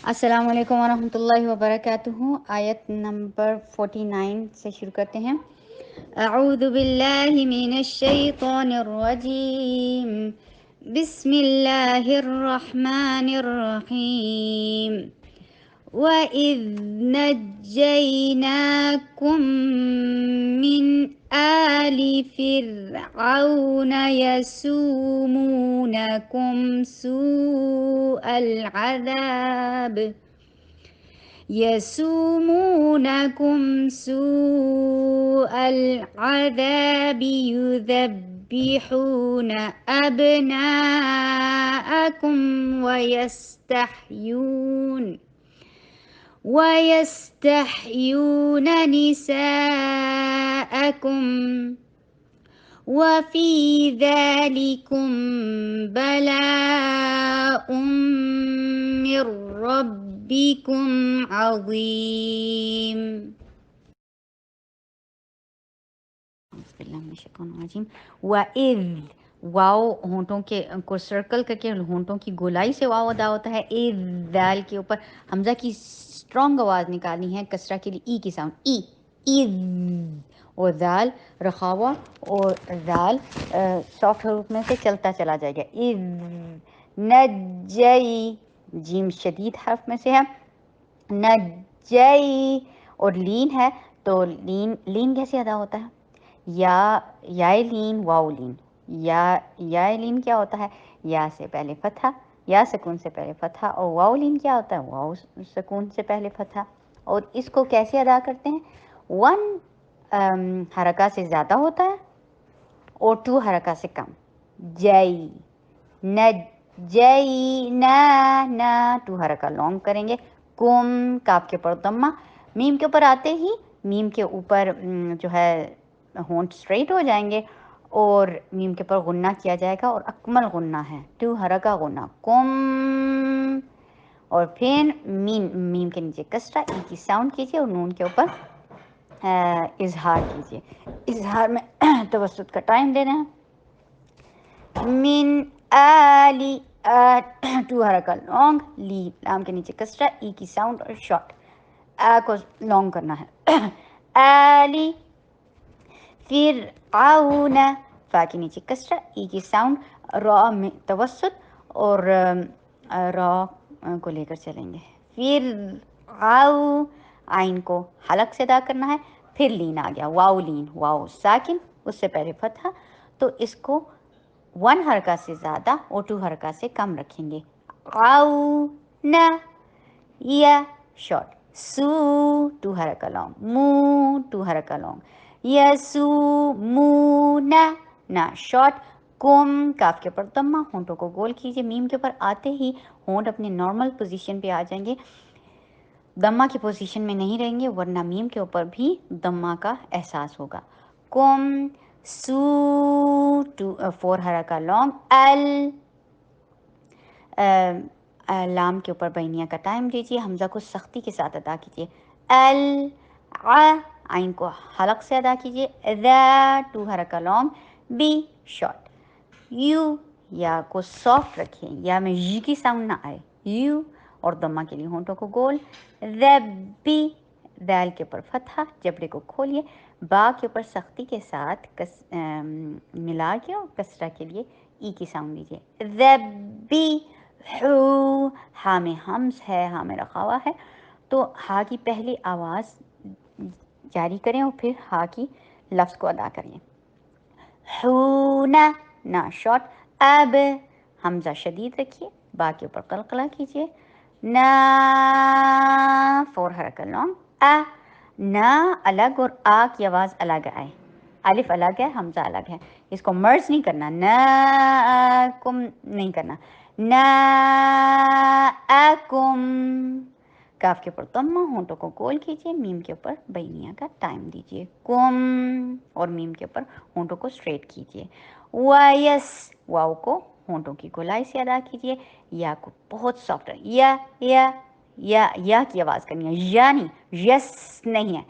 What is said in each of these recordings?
السلام علیکم ورحمۃ اللہ وبرکاتہ۔ آیت نمبر 49 سے شروع کرتے ہیں۔ اعوذ باللہ من الشیطان الرجیم، بسم اللہ الرحمن الرحیم۔ وَإِذْ نَجَّيْنَاكُمْ مِنْ آلِ فِرْعَوْنَ يَسُومُونَكُمْ سوء العذاب يذبحون أبناءكم ويستحيون نساءكم وفي ذلكم بلاء من ربكم عظيم۔ وَإِذْ واو ہونٹوں کے کو سرکل کر کے ہونٹوں کی گولائی سے واو ادا ہوتا ہے۔ اذ دال کے اوپر حمزہ کی اسٹرانگ آواز نکالنی ہے، کسرہ کے لیے ای کی ساؤنڈ ای، اذ، اور دال رخاوا اور دال سافٹ حروف میں سے چلتا چلا جائے گا۔ اذ نجئی، جیم شدید حرف میں سے ہے، نجئی، اور لین ہے تو لین کیسے ادا ہوتا ہے؟ یا لین واو لین، یا لین کیا ہوتا ہے؟ یا سے پہلے فتحہ، یا سکون سے پہلے فتحہ، اور واو لین کیا ہوتا ہے؟ واو سکون سے پہلے فتحہ۔ اور اس کو کیسے ادا کرتے ہیں؟ 1 حرکہ سے زیادہ ہوتا ہے اور 2 حرکہ سے کم۔ جئی، نجئی، نا 2 حرکہ لانگ کریں گے۔ کم، کاف کے اوپر ضمہ، میم کے اوپر آتے ہی میم کے اوپر جو ہے ہونٹ سٹریٹ ہو جائیں گے اور میم کے اوپر غنہ کیا جائے گا، اور اکمل غنہ ہے 2 حرکہ غنہ، کم، اور پھر میم کے نیچے کسرہ، ای کی ساؤنڈ کیجئے اور نون کے اوپر اظہار کیجئے۔ اظہار میں توسط کا ٹائم دینا ہے۔ من آلی، 2 حرکہ لانگ، لی لام کے نیچے کسرہ، ای کی ساؤنڈ اور شارٹ، کو لانگ کرنا ہے۔ آلی فرعون، فا کے نیچے کسرہ، ای کی ساؤنڈ، را میں توسط اور را کو لے کر چلیں گے۔ فرعون، آئین کو حلق سے ادا کرنا ہے، پھر لین آ گیا، واو لین، واو ساکن، اس سے پہلے فتحہ، تو اس کو 1 حرکہ سے زیادہ اور 2 حرکہ سے کم رکھیں گے۔ نا، یا شارٹ، سو 2 حرکہ لانگ، مو 2 حرکہ لانگ، یسومونا نا شارٹ، کم، کاف کے اوپر ضمہ، ہونٹوں کو گول کیجئے، میم کے اوپر آتے ہی ہونٹ اپنے نارمل پوزیشن پہ آ جائیں گے، ضمہ کی پوزیشن میں نہیں رہیں گے، ورنہ میم کے اوپر بھی ضمہ کا احساس ہوگا۔ کم، سو 4 حرکہ لانگ، لام کے اوپر بینیہ کا ٹائم دیجئے، حمزہ کو سختی کے ساتھ ادا کیجئے، آئین کو حلق سے ادا کیجئے، 2 حرکہ لانگ، بی شارٹ، یو، یا کو سافٹ رکھیں، یا میں جی کی ساؤنڈ نہ آئے، یو، اور ضمہ کے لیے ہونٹوں کو گول، ربی، دال کے اوپر فتحہ، جبڑے کو کھولیے، با کے اوپر سختی کے ساتھ ملا کے اور کسرہ کے لیے ای کی ساؤنڈ دیجئے، ربی ہو، ہا میں ہمز ہے، ہا میں رخاوا ہے، تو ہا کی پہلی آواز جاری کریں اور پھر ہا کی لفظ کو ادا کریں۔ ہونا نا شارٹ، اب حمزہ شدید رکھیے، با کے اوپر قلقلہ کیجئے، نا 4 حرکہ لانگ، نا الگ اور آ کی آواز الگ آئے، الف الگ ہے، حمزہ الگ ہے، اس کو مرز نہیں کرنا، نا کم نہیں کرنا، نا کم، کاف کے اوپر ضمہ، ہونٹوں کو گول کیجئے، میم کے اوپر بینیہ کا ٹائم دیجئے، کم، اور میم کے اوپر ہونٹوں کو سٹریٹ کیجئے، ویس، واو کو ہونٹوں کی گولائی سے ادا کیجئے، یا کو بہت سافٹ ہے، یا کی آواز کرنی ہے، یا نہیں، یس نہیں ہے،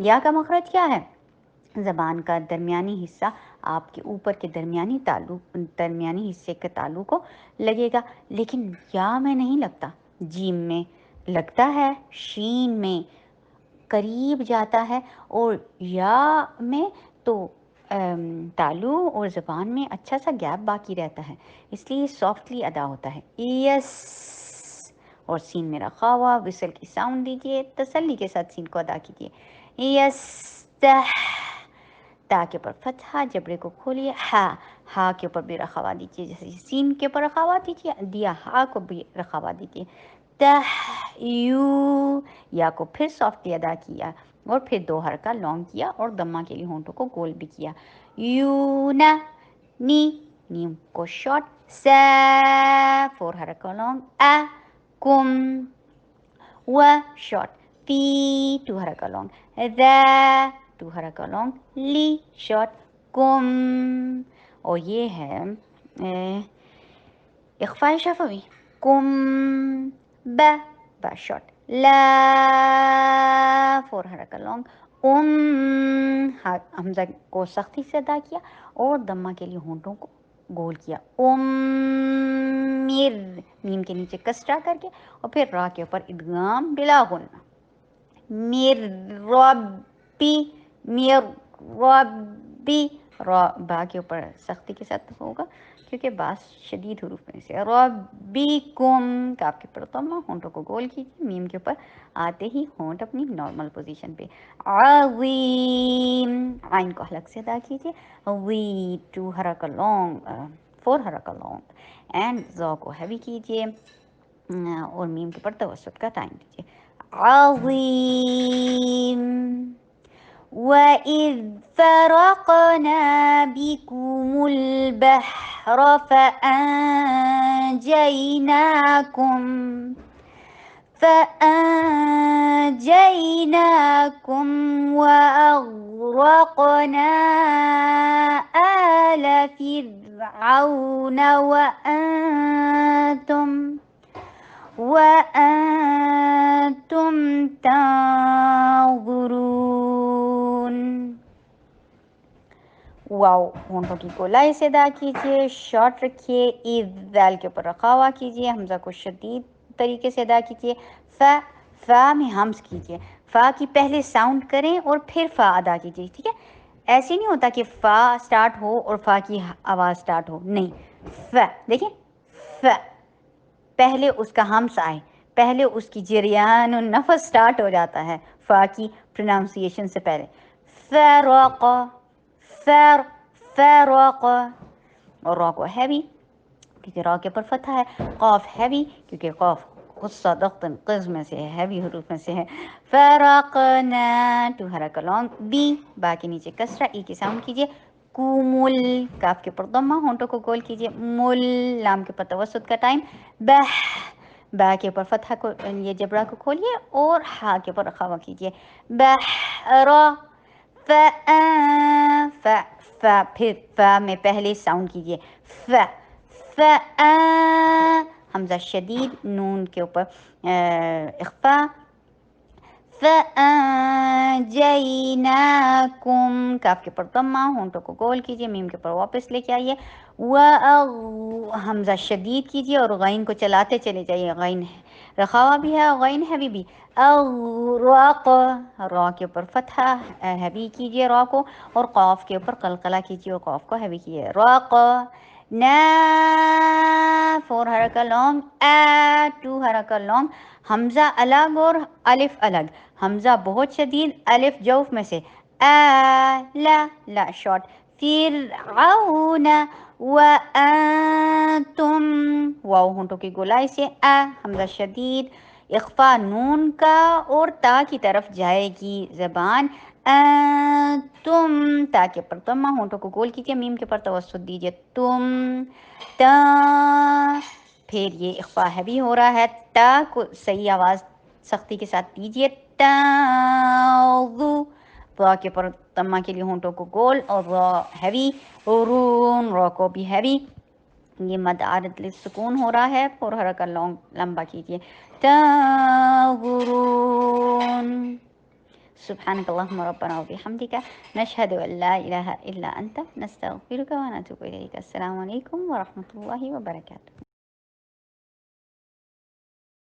یا کا مخرج کیا ہے؟ زبان کا درمیانی حصہ آپ کے اوپر کے درمیانی حصے کے تالو کو لگے گا، لیکن یا میں نہیں لگتا، جیم میں لگتا ہے، شین میں قریب جاتا ہے، اور یا میں تو تالو اور زبان میں اچھا سا گیپ باقی رہتا ہے، اس لیے سافٹلی ادا ہوتا ہے یس، اور سین میں رکھا ہوا وسل کی ساؤنڈ دیجیے، تسلی کے ساتھ سین کو ادا کیجیے یس تہ، تا کے اوپر فتحہ، جبڑے کو کھولیے، ہا کے اوپر بھی رخاوا دیجیے، جیسے سین کے اوپر رخاوا دیجیے دیا، ہا کو بھی رخاوا دیجیے، تہ یو، یا کو پھر سافٹلی ادا کیا اور پھر 2 حرکہ لانگ کیا اور دمہ کے لیے ہونٹوں کو گول بھی کیا، یو نا نی، نیم کو شارٹ، سا 4 حرکہ لانگ، کم و شارٹ، فی 2 حرکہ لانگ، ذا 2 حرکہ لانگ، لی شارٹ، کم، اور یہ ہے اخفاء شفوی، کم با شارٹ، لا 4 حرکہ لانگ، حمزہ کو سختی سے ادا کیا اور دمہ کے لیے ہونٹوں کو گول کیا، میر، میم کے نیچے کسرہ کر کے اور پھر را کے اوپر ادغام بلا غنہ، میر ربی، میر ربی، را با کے اوپر سختی کے ساتھ ہوگا کیونکہ باس شدید حروف میں سے، ربکم، کاف کے اوپر ضمہ، ہونٹوں کو گول کیجیے، میم کے اوپر آتے ہی ہونٹ اپنی نارمل پوزیشن پہ، عظیم، عین کو حلق سے ادا کیجیے، وی 2 حرکہ لانگ، 4 حرکہ لانگ، اینڈ زا کو ہیوی کیجیے اور میم کے اوپر توسط کا ٹائم دیجیے، عظیم، وَإِذْ فَرَقْنَا بِكُمُ الْبَحْرَ فَأَنْجَيْنَاكُمْ وَأَغْرَقْنَا آلَ فِرْعَوْنَ وَأَنْتُمْ تَنْظُرُونَ، واو ہونٹوں کی گولائی سے ادا کیجیے، شارٹ رکھیے، ایز ذال کے اوپر رخاوا کیجیے، حمزہ کو شدید طریقے سے ادا کیجیے، فا میں ہمز کیجیے، فا کی پہلے ساؤنڈ کریں اور پھر فا ادا کیجیے، ٹھیک ہے، ایسے نہیں ہوتا کہ فا سٹارٹ ہو اور فا کی آواز سٹارٹ ہو، نہیں، فا دیکھیں، فا پہلے اس کا ہمس آئے، پہلے اس کی جریان و نفس سٹارٹ ہو جاتا ہے فا کی پروناؤنسیشن سے پہلے، فرق، فرق، اور را کو ہیوی کیونکہ را کے پر فتح ہے، قاف ہیوی کیونکہ قاف غصہ دختن قز میں سے ہے، ہیوی حروف میں سے ہے، فرقنا 2 حرکہ لانگ، بی با کے نیچے کسرہ، ای کی ساؤنڈ کیجیے، کومل، کاف کے پر ضمہ، ہونٹوں کو گول کیجیے، مل، لام کے پر توسط کا ٹائم، بہ، با کے اوپر فتحہ کو یہ جبڑا کو کھولیے اور ہا کے اوپر رخاوا کیجیے، بحر، فا پھر فا میں پہلے ساؤنڈ کیجیے، حمزہ شدید، نون کے اوپر اخفا، فَأَنْجَيْنَاكُمْ، کاف کے پر ضمہ، ہونٹوں کو گول کیجیے، میم کے پر واپس لے کے آئیے، حمزہ شدید کیجیے اور غین کو چلاتے چلے جائیے، غین رخاوا بھی ہے، غین ہیوی بھی، اغرق، را کے اوپر فتحہ ہیوی کیجیے را کو، اور قاف کے اوپر قلقلہ کیجیے اور قاف کو ہیوی کیجیے، راق، نا 4 حرکہ لانگ، 2 حرکہ لانگ، حمزہ الگ اور الف الگ، حمزہ بہت شدید، الف جوف میں سے، لا شارٹ، فرعون وَأَنْتُمْ، واو ہونٹوں کی گولائی سے، حمزہ شدید، اخفا نون کا اور تا کی طرف جائے گی زبان، تم، تا کے پر ضمہ، ہونٹوں کو گول کیجیے، میم کے پر توسط دیجیے، تم، تا، پھر یہ اخفا ہیوی ہو رہا ہے، تا کو صحیح آواز سختی کے ساتھ دیجیے، تاغو، را کے پر ضمہ کے لیے ہونٹوں کو گول اور را ہیوی، رون، را کو بھی ہیوی، یہ مد عارض للسکون ہو رہا ہے، 4 حرکہ لانگ لمبا کیجیے، تاغرون، سبحانك اللهم ربنا وبحمدك نشهد أن لا إله إلا أنت نستغفرك ونتوب إليك، السلام علیکم ورحمۃ اللہ وبرکاتہ.